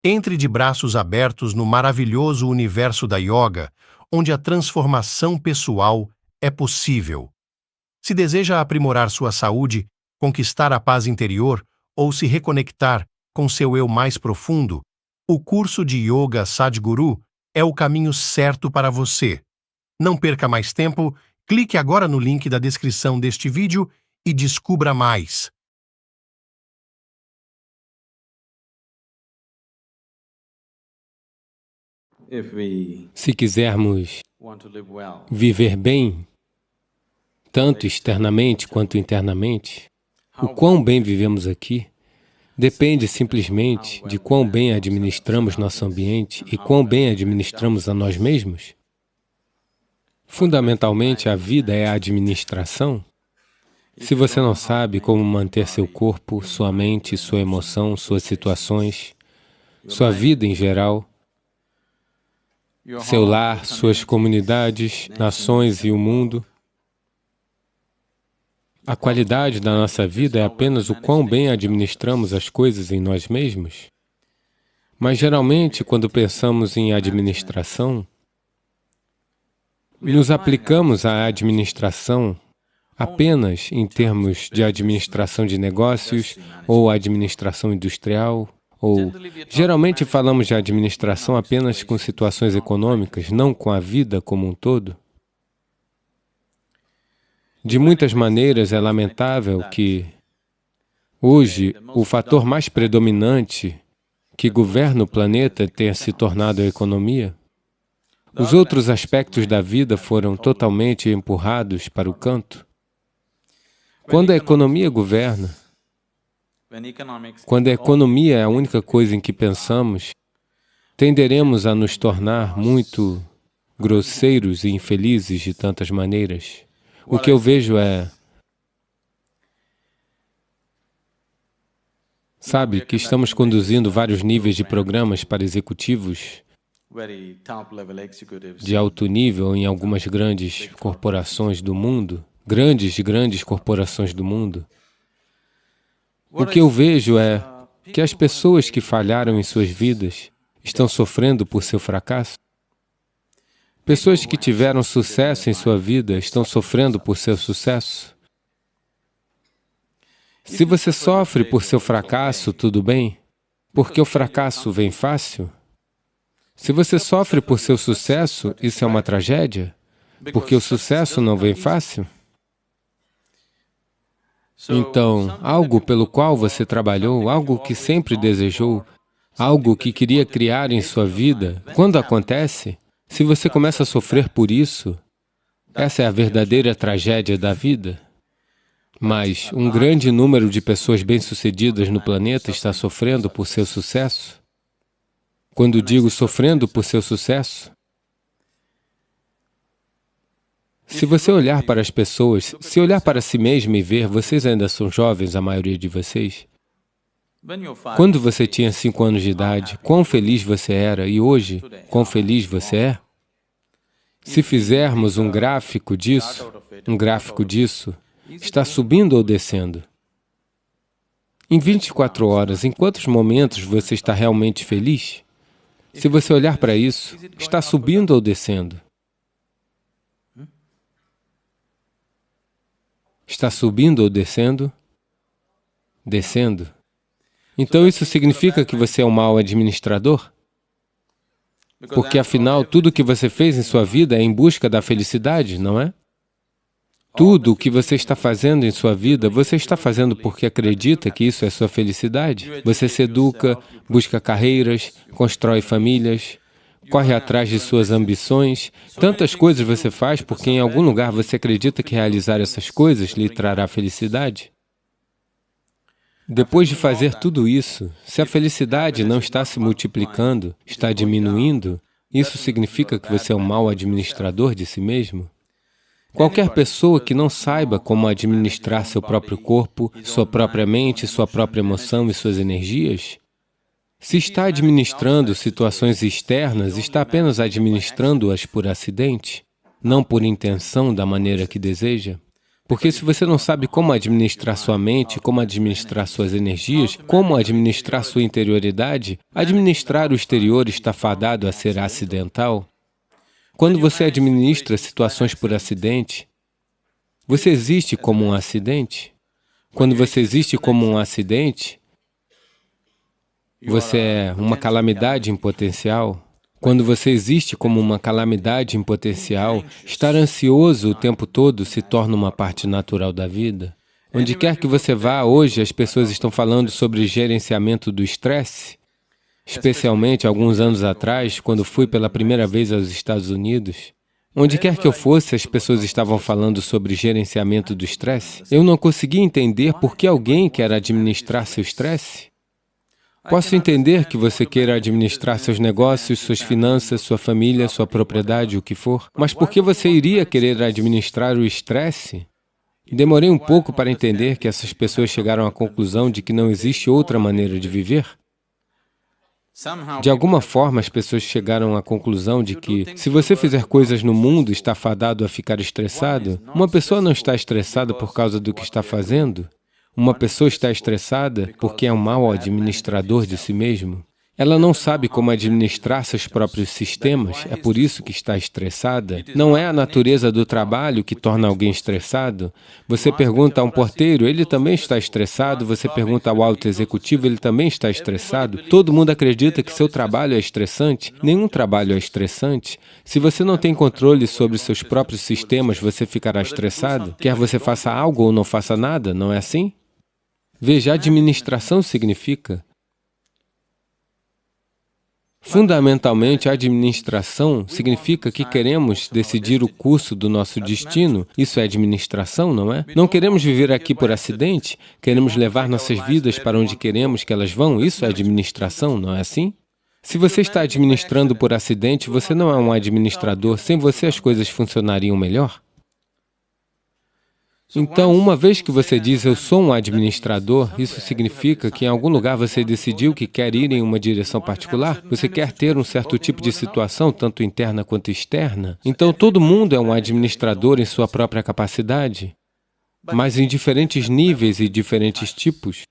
Entre de braços abertos no maravilhoso universo da yoga, onde a transformação pessoal é possível. Se deseja aprimorar sua saúde, conquistar a paz interior ou se reconectar com seu eu mais profundo, o curso de Yoga Sadhguru é o caminho certo para você. Não perca mais tempo, clique agora no link da descrição deste vídeo e descubra mais. Se quisermos viver bem, tanto externamente quanto internamente, o quão bem vivemos aqui depende simplesmente de quão bem administramos nosso ambiente e quão bem administramos a nós mesmos. Fundamentalmente, a vida é a administração. Se você não sabe como manter seu corpo, sua mente, sua emoção, suas situações, sua vida em geral, seu lar, suas comunidades, nações e o mundo, a qualidade da nossa vida é apenas o quão bem administramos as coisas em nós mesmos. Mas, geralmente, quando pensamos em administração, nos aplicamos à administração apenas em termos de administração de negócios ou administração industrial, ou geralmente falamos de administração apenas com situações econômicas, não com a vida como um todo. De muitas maneiras, é lamentável que, hoje, o fator mais predominante que governa o planeta tenha se tornado a economia. Os outros aspectos da vida foram totalmente empurrados para o canto. Quando a economia governa, quando a economia é a única coisa em que pensamos, tenderemos a nos tornar muito grosseiros e infelizes de tantas maneiras. O que eu vejo é, sabe, que estamos conduzindo vários níveis de programas para executivos de alto nível em algumas grandes corporações do mundo, grandes corporações do mundo. O que eu vejo é que as pessoas que falharam em suas vidas estão sofrendo por seu fracasso. Pessoas que tiveram sucesso em sua vida estão sofrendo por seu sucesso. Se você sofre por seu fracasso, tudo bem, porque o fracasso vem fácil. Se você sofre por seu sucesso, isso é uma tragédia, porque o sucesso não vem fácil. Então, algo pelo qual você trabalhou, algo que sempre desejou, algo que queria criar em sua vida, quando acontece, se você começa a sofrer por isso, essa é a verdadeira tragédia da vida. Mas um grande número de pessoas bem-sucedidas no planeta está sofrendo por seu sucesso. Quando digo sofrendo por seu sucesso, se você olhar para as pessoas, se olhar para si mesmo e ver, vocês ainda são jovens, a maioria de vocês. Quando você tinha 5 anos de idade, quão feliz você era, e hoje, quão feliz você é? Se fizermos um gráfico disso, está subindo ou descendo? Em 24 horas, em quantos momentos você está realmente feliz? Se você olhar para isso, está subindo ou descendo? Está subindo ou descendo? Descendo. Então isso significa que você é um mau administrador? Porque afinal, tudo o que você fez em sua vida é em busca da felicidade, não é? Tudo o que você está fazendo em sua vida, você está fazendo porque acredita que isso é sua felicidade. Você se educa, busca carreiras, constrói famílias, corre atrás de suas ambições. Tantas coisas você faz porque em algum lugar você acredita que realizar essas coisas lhe trará felicidade. Depois de fazer tudo isso, se a felicidade não está se multiplicando, está diminuindo, isso significa que você é um mau administrador de si mesmo? Qualquer pessoa que não saiba como administrar seu próprio corpo, sua própria mente, sua própria emoção e suas energias, se está administrando situações externas, está apenas administrando-as por acidente, não por intenção da maneira que deseja. Porque se você não sabe como administrar sua mente, como administrar suas energias, como administrar sua interioridade, administrar o exterior está fadado a ser acidental. Quando você administra situações por acidente, você existe como um acidente. Quando você existe como um acidente, você é uma calamidade em potencial. Quando você existe como uma calamidade em potencial, estar ansioso o tempo todo se torna uma parte natural da vida. Onde quer que você vá hoje, as pessoas estão falando sobre gerenciamento do estresse. Especialmente alguns anos atrás, quando fui pela primeira vez aos Estados Unidos. Onde quer que eu fosse, as pessoas estavam falando sobre gerenciamento do estresse. Eu não conseguia entender por que alguém quer administrar seu estresse. Posso entender que você queira administrar seus negócios, suas finanças, sua família, sua propriedade, o que for, mas por que você iria querer administrar o estresse? Demorei um pouco para entender que essas pessoas chegaram à conclusão de que não existe outra maneira de viver. De alguma forma, as pessoas chegaram à conclusão de que, se você fizer coisas no mundo, está fadado a ficar estressado. Uma pessoa não está estressada por causa do que está fazendo. Uma pessoa está estressada porque é um mau administrador de si mesmo. Ela não sabe como administrar seus próprios sistemas, é por isso que está estressada. Não é a natureza do trabalho que torna alguém estressado. Você pergunta a um porteiro, ele também está estressado. Você pergunta ao alto executivo, ele também está estressado. Todo mundo acredita que seu trabalho é estressante. Nenhum trabalho é estressante. Se você não tem controle sobre seus próprios sistemas, você ficará estressado. Quer você faça algo ou não faça nada, não é assim? Veja, administração significa... Fundamentalmente, a administração significa que queremos decidir o curso do nosso destino. Isso é administração, não é? Não queremos viver aqui por acidente, queremos levar nossas vidas para onde queremos que elas vão. Isso é administração, não é assim? Se você está administrando por acidente, você não é um administrador. Sem você, as coisas funcionariam melhor. Então, uma vez que você diz, eu sou um administrador, isso significa que em algum lugar você decidiu que quer ir em uma direção particular, você quer ter um certo tipo de situação, tanto interna quanto externa. Então, todo mundo é um administrador em sua própria capacidade, mas em diferentes níveis e diferentes tipos.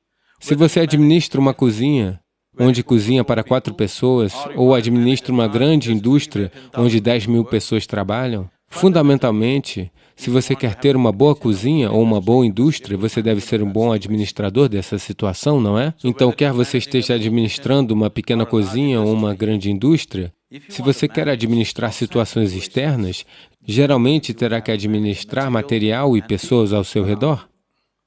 Se você administra uma cozinha, onde cozinha para 4 pessoas, ou administra uma grande indústria, onde 10.000 pessoas trabalham, fundamentalmente, se você quer ter uma boa cozinha ou uma boa indústria, você deve ser um bom administrador dessa situação, não é? Então, quer você esteja administrando uma pequena cozinha ou uma grande indústria, se você quer administrar situações externas, geralmente terá que administrar material e pessoas ao seu redor.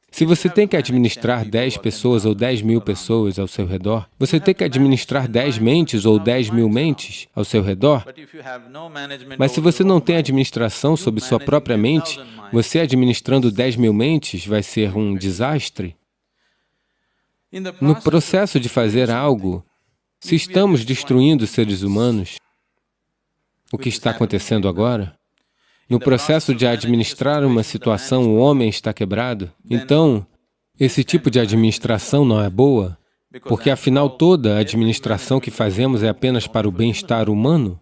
Se você tem que administrar 10 pessoas ou 10.000 pessoas ao seu redor, você tem que administrar 10 mentes ou 10.000 mentes ao seu redor. Mas se você não tem administração sobre sua própria mente, você administrando 10.000 mentes vai ser um desastre. No processo de fazer algo, se estamos destruindo seres humanos, o que está acontecendo agora? No processo de administrar uma situação, o homem está quebrado. Então, esse tipo de administração não é boa, porque afinal toda a administração que fazemos é apenas para o bem-estar humano.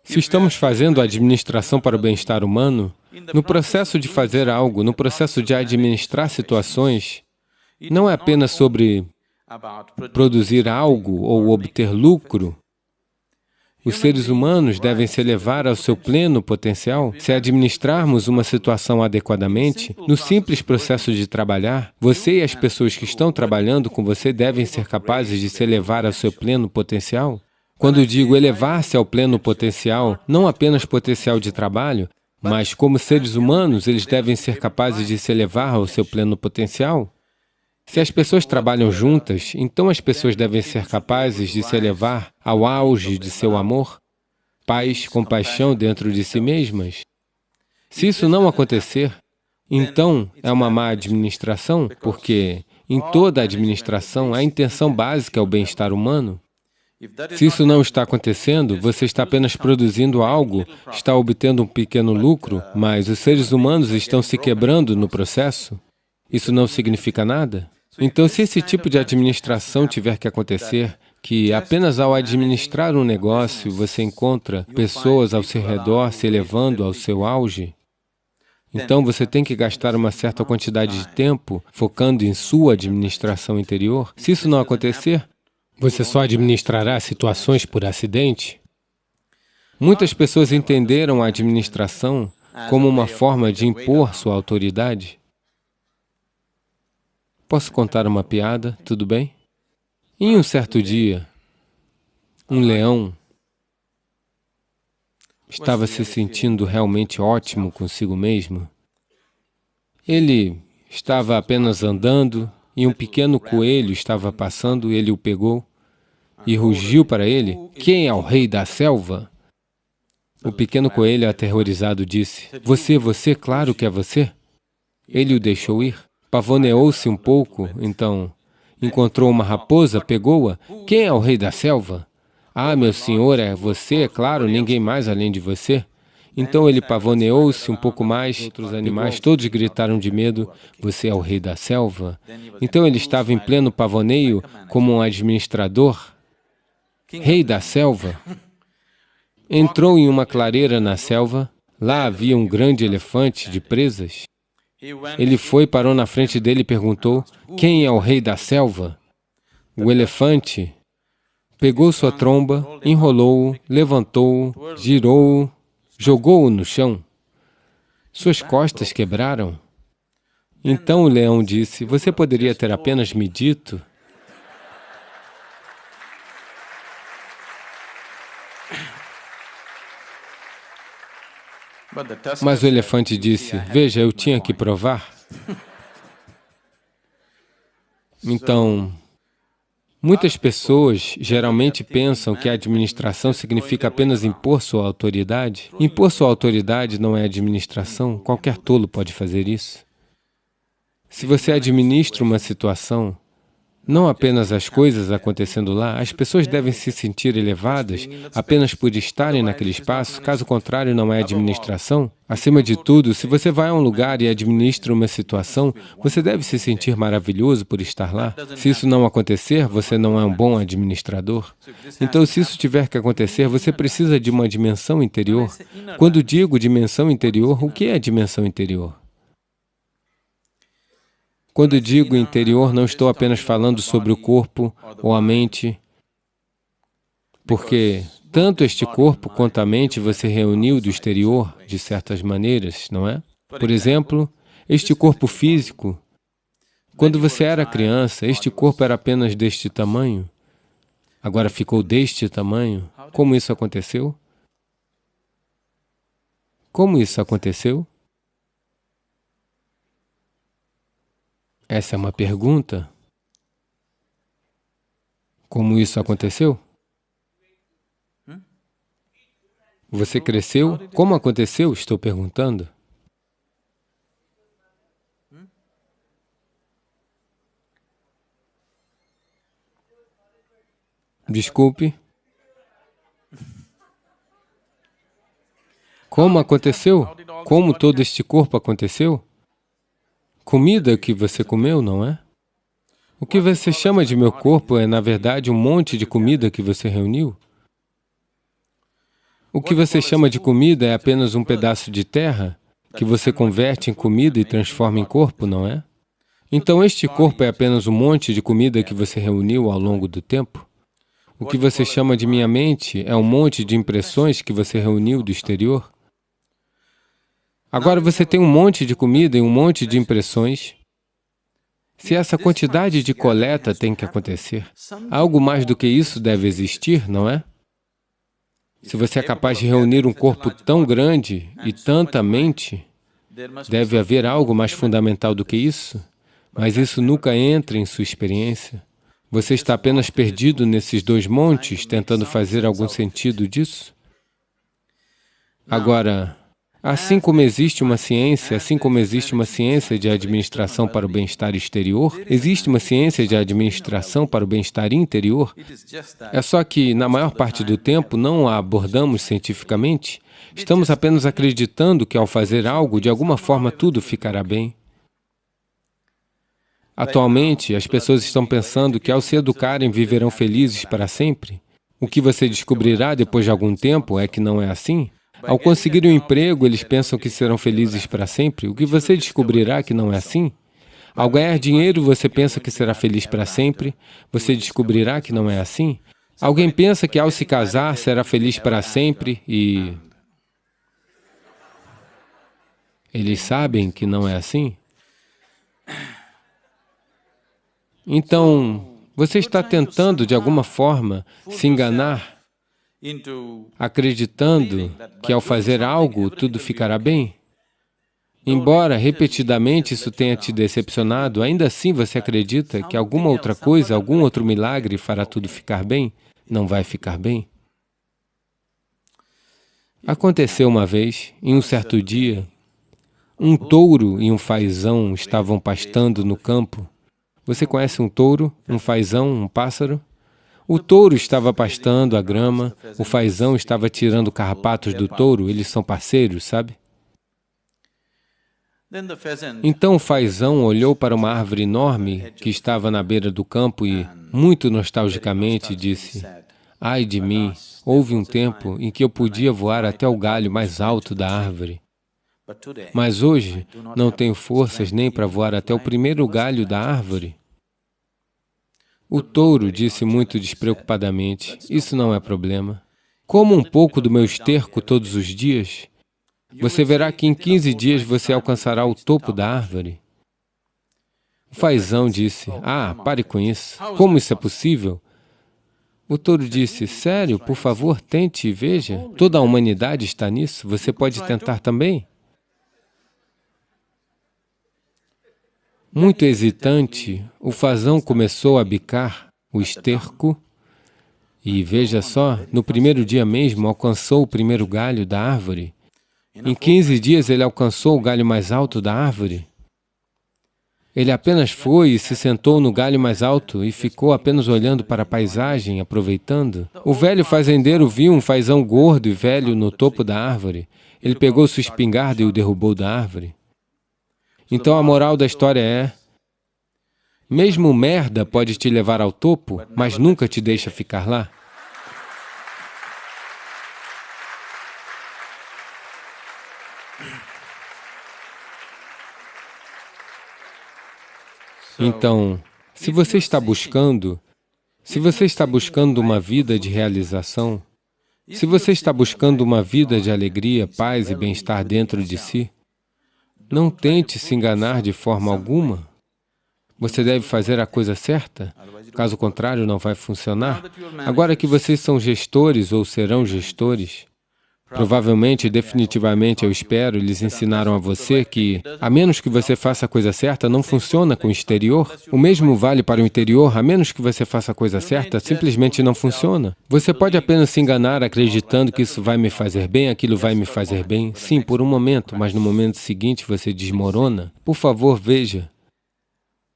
Se estamos fazendo a administração para o bem-estar humano, no processo de fazer algo, no processo de administrar situações, não é apenas sobre produzir algo ou obter lucro. Os seres humanos devem se elevar ao seu pleno potencial. Se administrarmos uma situação adequadamente, no simples processo de trabalhar, você e as pessoas que estão trabalhando com você devem ser capazes de se elevar ao seu pleno potencial. Quando digo elevar-se ao pleno potencial, não apenas potencial de trabalho, mas como seres humanos, eles devem ser capazes de se elevar ao seu pleno potencial. Se as pessoas trabalham juntas, então as pessoas devem ser capazes de se elevar ao auge de seu amor, paz, compaixão dentro de si mesmas. Se isso não acontecer, então é uma má administração, porque em toda administração a intenção básica é o bem-estar humano. Se isso não está acontecendo, você está apenas produzindo algo, está obtendo um pequeno lucro, mas os seres humanos estão se quebrando no processo. Isso não significa nada. Então, se esse tipo de administração tiver que acontecer, que apenas ao administrar um negócio você encontra pessoas ao seu redor se elevando ao seu auge, Então você tem que gastar uma certa quantidade de tempo focando em sua administração interior. Se isso não acontecer, você só administrará situações por acidente. Muitas pessoas entenderam a administração como uma forma de impor sua autoridade. Posso contar uma piada, tudo bem? Em um certo dia, um leão estava se sentindo realmente ótimo consigo mesmo. Ele estava apenas andando e um pequeno coelho estava passando, ele o pegou e rugiu para ele: "Quem é o rei da selva?" O pequeno coelho, aterrorizado, disse: Você, claro que é você." Ele o deixou ir, pavoneou-se um pouco, então encontrou uma raposa, pegou-a: "Quem é o rei da selva?" "Ah, meu senhor, é você, é claro, ninguém mais além de você." Então ele pavoneou-se um pouco mais, outros animais todos gritaram de medo: "Você é o rei da selva?" Então ele estava em pleno pavoneio como um administrador, rei da selva. Entrou em uma clareira na selva, lá havia um grande elefante de presas. Ele foi, parou na frente dele e perguntou: "Quem é o rei da selva?" O elefante pegou sua tromba, enrolou-o, levantou-o, girou-o, jogou-o no chão. Suas costas quebraram. Então o leão disse: "Você poderia ter apenas me dito?" Mas o elefante disse: "Veja, eu tinha que provar." Então, muitas pessoas geralmente pensam que a administração significa apenas impor sua autoridade. Impor sua autoridade não é administração, qualquer tolo pode fazer isso. Se você administra uma situação, não apenas as coisas acontecendo lá, as pessoas devem se sentir elevadas apenas por estarem naquele espaço, caso contrário não é administração. Acima de tudo, se você vai a um lugar e administra uma situação, você deve se sentir maravilhoso por estar lá. Se isso não acontecer, você não é um bom administrador. Então, se isso tiver que acontecer, você precisa de uma dimensão interior. Quando digo dimensão interior, o que é dimensão interior? Quando digo interior, não estou apenas falando sobre o corpo ou a mente, porque tanto este corpo quanto a mente você reuniu do exterior de certas maneiras, não é? Por exemplo, este corpo físico, quando você era criança, este corpo era apenas deste tamanho, agora ficou deste tamanho. Como isso aconteceu? Como isso aconteceu? Essa é uma pergunta. Como isso aconteceu? Você cresceu? Como aconteceu? Estou perguntando. Desculpe. Como aconteceu? Como todo este corpo aconteceu? Comida que você comeu, não é? O que você chama de meu corpo é, na verdade, um monte de comida que você reuniu. O que você chama de comida é apenas um pedaço de terra que você converte em comida e transforma em corpo, não é? Então, este corpo é apenas um monte de comida que você reuniu ao longo do tempo. O que você chama de minha mente é um monte de impressões que você reuniu do exterior. Agora você tem um monte de comida e um monte de impressões. Se essa quantidade de coleta tem que acontecer, algo mais do que isso deve existir, não é? Se você é capaz de reunir um corpo tão grande e tanta mente, deve haver algo mais fundamental do que isso, mas isso nunca entra em sua experiência. Você está apenas perdido nesses dois montes, tentando fazer algum sentido disso? Agora, assim como existe uma ciência de administração para o bem-estar exterior, existe uma ciência de administração para o bem-estar interior. É só que, na maior parte do tempo, não a abordamos cientificamente. Estamos apenas acreditando que, ao fazer algo, de alguma forma tudo ficará bem. Atualmente, as pessoas estão pensando que, ao se educarem, viverão felizes para sempre. O que você descobrirá depois de algum tempo é que não é assim. Ao conseguir um emprego, eles pensam que serão felizes para sempre. O que você descobrirá que não é assim. Ao ganhar dinheiro, você pensa que será feliz para sempre. Você descobrirá que não é assim. Alguém pensa que ao se casar será feliz para sempre e eles sabem que não é assim. Então, você está tentando, de alguma forma, se enganar, acreditando que ao fazer algo, tudo ficará bem. Embora repetidamente isso tenha te decepcionado, ainda assim você acredita que alguma outra coisa, algum outro milagre fará tudo ficar bem? Não vai ficar bem? Aconteceu uma vez, em um certo dia, um touro e um fazão estavam pastando no campo. Você conhece um touro, um fazão, um pássaro? O touro estava pastando a grama, o fazão estava tirando carrapatos do touro, eles são parceiros, sabe? Então o fazão olhou para uma árvore enorme que estava na beira do campo e, muito nostalgicamente, disse: "Ai de mim, houve um tempo em que eu podia voar até o galho mais alto da árvore. Mas hoje não tenho forças nem para voar até o primeiro galho da árvore." O touro disse muito despreocupadamente: "Isso não é problema. Coma um pouco do meu esterco todos os dias. Você verá que em 15 dias você alcançará o topo da árvore." O fazão disse: "Ah, pare com isso. Como isso é possível?" O touro disse: "Sério, por favor, tente e veja. Toda a humanidade está nisso. Você pode tentar também." Muito hesitante, o fazão começou a bicar o esterco e, veja só, no primeiro dia mesmo alcançou o primeiro galho da árvore. Em 15 dias ele alcançou o galho mais alto da árvore. Ele apenas foi e se sentou no galho mais alto e ficou apenas olhando para a paisagem, aproveitando. O velho fazendeiro viu um fazão gordo e velho no topo da árvore. Ele pegou sua espingarda e o derrubou da árvore. Então a moral da história é: mesmo merda pode te levar ao topo, mas nunca te deixa ficar lá. Então, se você está buscando uma vida de realização, se você está buscando uma vida de alegria, paz e bem-estar dentro de si, não tente se enganar de forma alguma. Você deve fazer a coisa certa, caso contrário não vai funcionar. Agora que vocês são gestores ou serão gestores, provavelmente, definitivamente, eu espero, eles ensinaram a você que, a menos que você faça a coisa certa, não funciona com o exterior. O mesmo vale para o interior, a menos que você faça a coisa certa, simplesmente não funciona. Você pode apenas se enganar acreditando que isso vai me fazer bem, aquilo vai me fazer bem. Sim, por um momento, mas no momento seguinte você desmorona. Por favor, veja.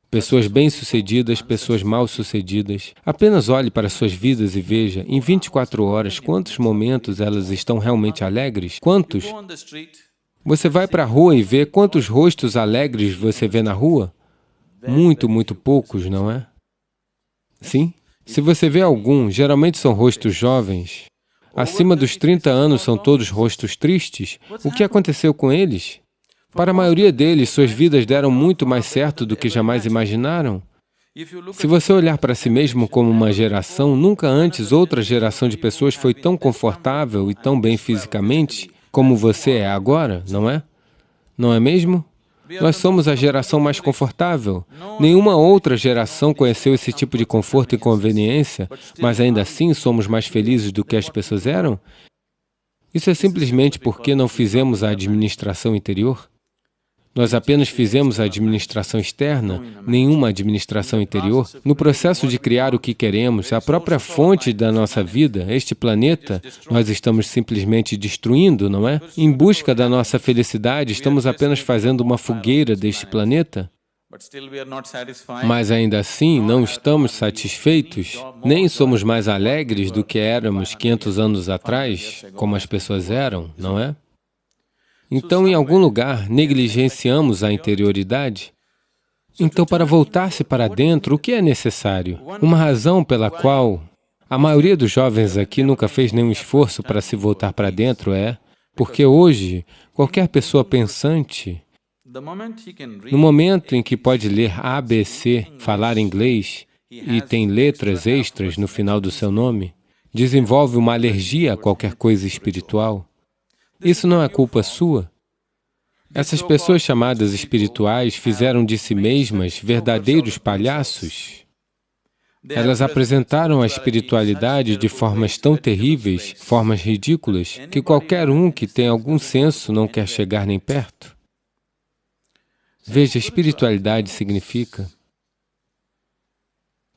Pessoas bem-sucedidas, pessoas mal-sucedidas. Apenas olhe para suas vidas e veja, em 24 horas, quantos momentos elas estão realmente alegres? Quantos? Você vai para a rua e vê quantos rostos alegres você vê na rua? Muito, muito poucos, não é? Sim? Se você vê algum, geralmente são rostos jovens. Acima dos 30 anos são todos rostos tristes. O que aconteceu com eles? Para a maioria deles, suas vidas deram muito mais certo do que jamais imaginaram. Se você olhar para si mesmo como uma geração, nunca antes outra geração de pessoas foi tão confortável e tão bem fisicamente como você é agora, não é? Não é mesmo? Nós somos a geração mais confortável. Nenhuma outra geração conheceu esse tipo de conforto e conveniência, mas ainda assim somos mais felizes do que as pessoas eram? Isso é simplesmente porque não fizemos a administração interior. Nós apenas fizemos a administração externa, nenhuma administração interior. No processo de criar o que queremos, a própria fonte da nossa vida, este planeta, nós estamos simplesmente destruindo, não é? Em busca da nossa felicidade, estamos apenas fazendo uma fogueira deste planeta. Mas ainda assim, não estamos satisfeitos, nem somos mais alegres do que éramos 500 anos atrás, como as pessoas eram, não é? Então, em algum lugar, negligenciamos a interioridade. Então, para voltar-se para dentro, o que é necessário? Uma razão pela qual a maioria dos jovens aqui nunca fez nenhum esforço para se voltar para dentro é: Porque hoje, qualquer pessoa pensante, no momento em que pode ler ABC, falar inglês, e tem letras extras no final do seu nome, desenvolve uma alergia a qualquer coisa espiritual. Isso não é culpa sua. Essas pessoas chamadas espirituais fizeram de si mesmas verdadeiros palhaços. Elas apresentaram a espiritualidade de formas tão terríveis, formas ridículas, que qualquer um que tem algum senso não quer chegar nem perto. Veja, espiritualidade significa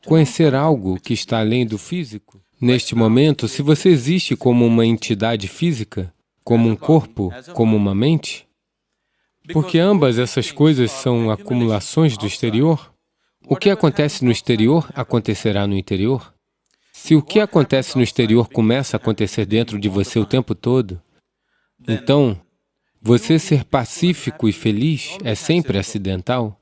conhecer algo que está além do físico. Neste momento, se você existe como uma entidade física, como um corpo, como uma mente, porque ambas essas coisas são acumulações do exterior, o que acontece no exterior acontecerá no interior. Se o que acontece no exterior começa a acontecer dentro de você o tempo todo, então, você ser pacífico e feliz é sempre acidental,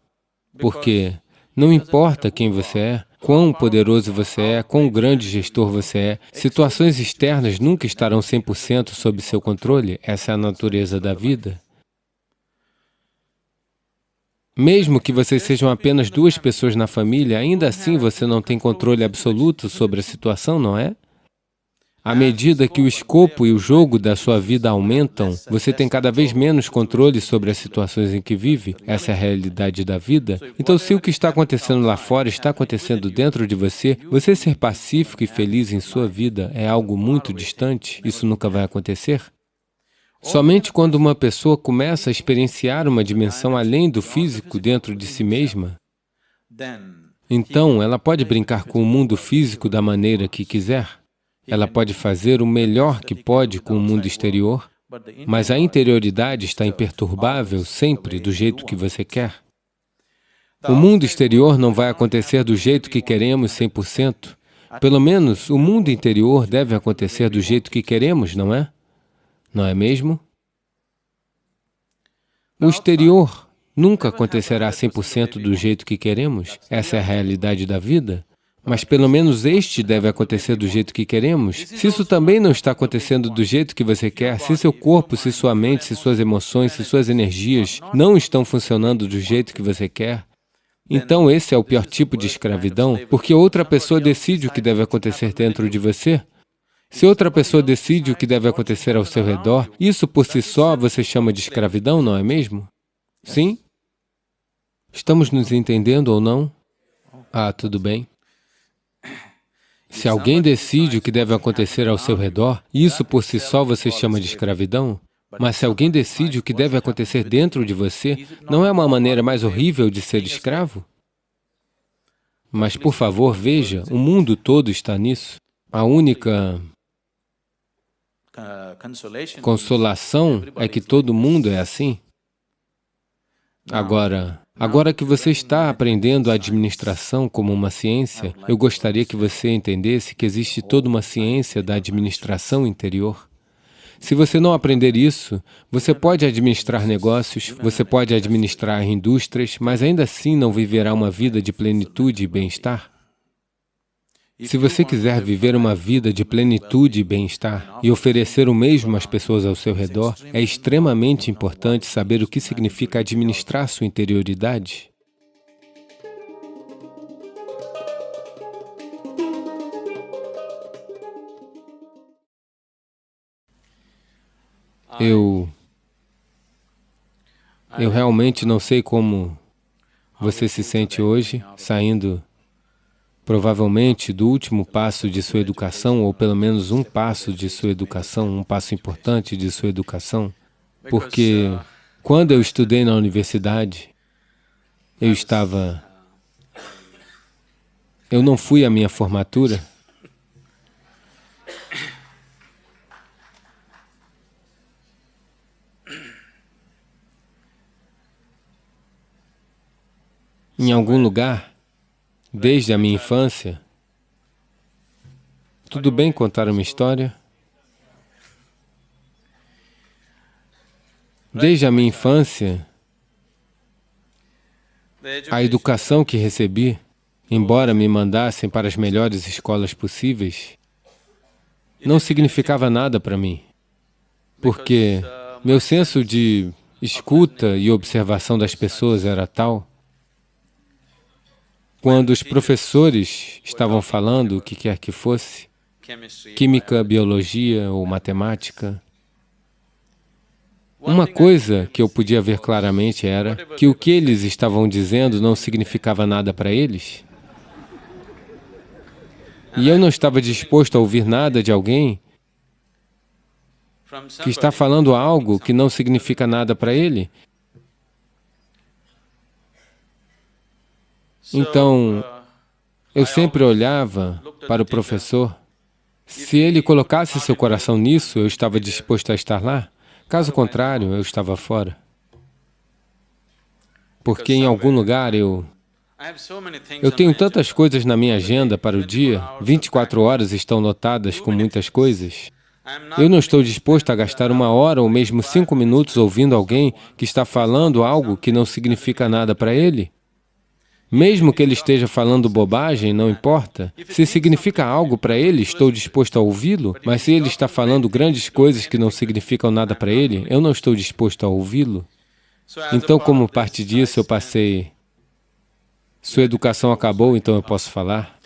porque não importa quem você é, quão poderoso você é, quão grande gestor você é, situações externas nunca estarão 100% sob seu controle, essa é a natureza da vida. Mesmo que vocês sejam apenas 2 pessoas na família, ainda assim você não tem controle absoluto sobre a situação, não é? À medida que o escopo e o jogo da sua vida aumentam, você tem cada vez menos controle sobre as situações em que vive. Essa é a realidade da vida. Então, se o que está acontecendo lá fora está acontecendo dentro de você, você ser pacífico e feliz em sua vida é algo muito distante. Isso nunca vai acontecer. Somente quando uma pessoa começa a experienciar uma dimensão além do físico dentro de si mesma, então ela pode brincar com o mundo físico da maneira que quiser. Ela pode fazer o melhor que pode com o mundo exterior, mas a interioridade está imperturbável sempre do jeito que você quer. O mundo exterior não vai acontecer do jeito que queremos 100%. Pelo menos o mundo interior deve acontecer do jeito que queremos, não é? Não é mesmo? O exterior nunca acontecerá 100% do jeito que queremos. Essa é a realidade da vida. Mas pelo menos este deve acontecer do jeito que queremos. Se isso também não está acontecendo do jeito que você quer, se seu corpo, se sua mente, se suas emoções, se suas energias não estão funcionando do jeito que você quer, então esse é o pior tipo de escravidão, porque outra pessoa decide o que deve acontecer dentro de você. Se outra pessoa decide o que deve acontecer ao seu redor, isso por si só você chama de escravidão, não é mesmo? Sim? Estamos nos entendendo ou não? Ah, tudo bem. Se alguém decide o que deve acontecer ao seu redor, isso por si só você chama de escravidão? Mas se alguém decide o que deve acontecer dentro de você, não é uma maneira mais horrível de ser escravo? Mas, por favor, veja, o mundo todo está nisso. A única consolação é que todo mundo é assim. Agora que você está aprendendo a administração como uma ciência, eu gostaria que você entendesse que existe toda uma ciência da administração interior. Se você não aprender isso, você pode administrar negócios, você pode administrar indústrias, mas ainda assim não viverá uma vida de plenitude e bem-estar. Se você quiser viver uma vida de plenitude e bem-estar e oferecer o mesmo às pessoas ao seu redor, é extremamente importante saber o que significa administrar sua interioridade. Eu realmente não sei como você se sente hoje, saindo provavelmente do último passo de sua educação, ou pelo menos um passo de sua educação, um passo importante de sua educação, porque quando eu estudei na universidade, eu não fui à minha formatura. Em algum lugar, desde a minha infância. Tudo bem contar uma história? Desde a minha infância, a educação que recebi, embora me mandassem para as melhores escolas possíveis, não significava nada para mim. porque meu senso de escuta e observação das pessoas era tal. Quando os professores estavam falando o que quer que fosse, química, biologia ou matemática, uma coisa que eu podia ver claramente era que o que eles estavam dizendo não significava nada para eles. E eu não estava disposto a ouvir nada de alguém que está falando algo que não significa nada para ele. Então, eu sempre olhava para o professor. Se ele colocasse seu coração nisso, eu estava disposto a estar lá. Caso contrário, eu estava fora. Porque em algum lugar eu tenho tantas coisas na minha agenda para o dia, 24 horas estão lotadas com muitas coisas. Eu não estou disposto a gastar 1 hora ou mesmo 5 minutos ouvindo alguém que está falando algo que não significa nada para ele. Mesmo que ele esteja falando bobagem, não importa. Se significa algo para ele, estou disposto a ouvi-lo, mas se ele está falando grandes coisas que não significam nada para ele, eu não estou disposto a ouvi-lo. Então, como parte disso, eu passei... Sua educação acabou, então eu posso falar.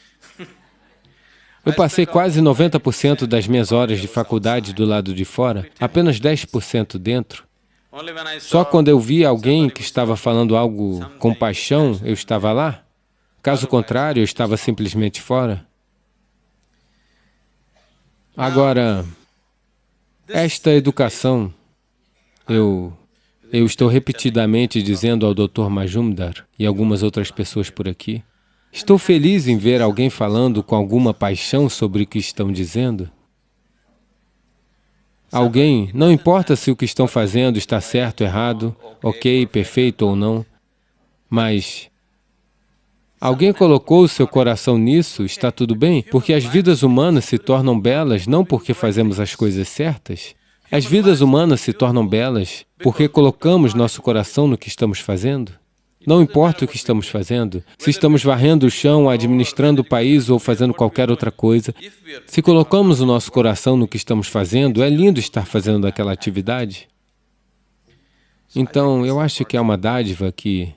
Eu passei quase 90% das minhas horas de faculdade do lado de fora, apenas 10% dentro. Só quando eu via alguém que estava falando algo com paixão, eu estava lá. Caso contrário, eu estava simplesmente fora. Agora, esta educação, eu estou repetidamente dizendo ao Dr. Majumdar e algumas outras pessoas por aqui, estou feliz em ver alguém falando com alguma paixão sobre o que estão dizendo. Alguém, não importa se o que estão fazendo está certo, errado, ok, perfeito ou não, mas alguém colocou o seu coração nisso, está tudo bem, porque as vidas humanas se tornam belas não porque fazemos as coisas certas. As vidas humanas se tornam belas porque colocamos nosso coração no que estamos fazendo. Não importa o que estamos fazendo, se estamos varrendo o chão, administrando o país ou fazendo qualquer outra coisa, se colocamos o nosso coração no que estamos fazendo, é lindo estar fazendo aquela atividade. Então, eu acho que é uma dádiva que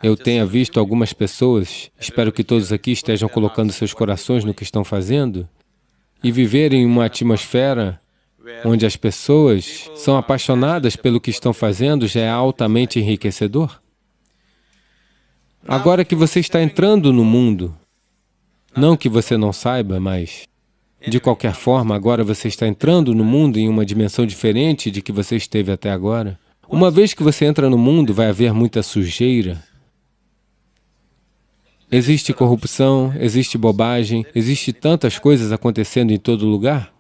eu tenha visto algumas pessoas, espero que todos aqui estejam colocando seus corações no que estão fazendo, e viverem em uma atmosfera onde as pessoas são apaixonadas pelo que estão fazendo, já é altamente enriquecedor. Agora que você está entrando no mundo, não que você não saiba, mas de qualquer forma, agora você está entrando no mundo em uma dimensão diferente de que você esteve até agora. Uma vez que você entra no mundo, vai haver muita sujeira. Existe corrupção, existe bobagem, existe tantas coisas acontecendo em todo lugar.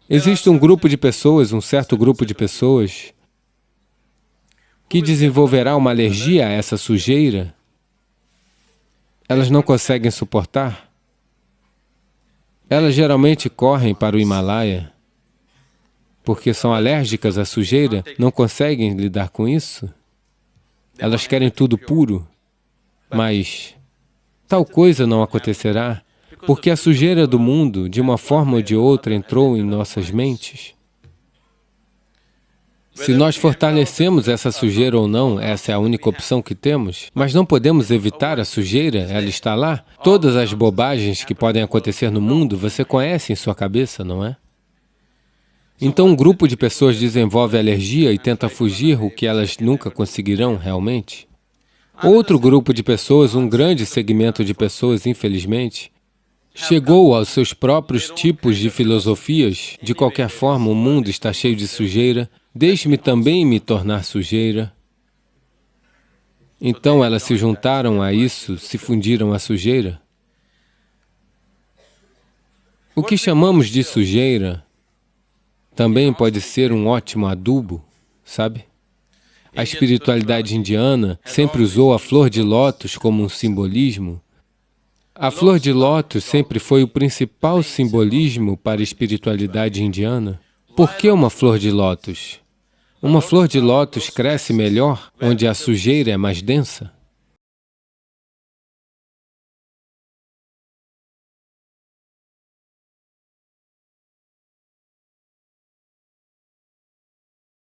Existe um grupo de pessoas, um certo grupo de pessoas, que desenvolverá uma alergia a essa sujeira. Elas não conseguem suportar. Elas geralmente correm para o Himalaia, porque são alérgicas à sujeira, não conseguem lidar com isso. Elas querem tudo puro, mas tal coisa não acontecerá, porque a sujeira do mundo, de uma forma ou de outra, entrou em nossas mentes. Se nós fortalecemos essa sujeira ou não, essa é a única opção que temos, mas não podemos evitar a sujeira, ela está lá. Todas as bobagens que podem acontecer no mundo, você conhece em sua cabeça, não é? Então um grupo de pessoas desenvolve alergia e tenta fugir, o que elas nunca conseguirão realmente. Outro grupo de pessoas, um grande segmento de pessoas, infelizmente, chegou aos seus próprios tipos de filosofias. De qualquer forma, o mundo está cheio de sujeira. Deixe-me também me tornar sujeira. Então elas se juntaram a isso, se fundiram à sujeira. O que chamamos de sujeira também pode ser um ótimo adubo, sabe? A espiritualidade indiana sempre usou a flor de lótus como um simbolismo. A flor de lótus sempre foi o principal simbolismo para a espiritualidade indiana. Por que uma flor de lótus? Uma flor de lótus cresce melhor onde a sujeira é mais densa.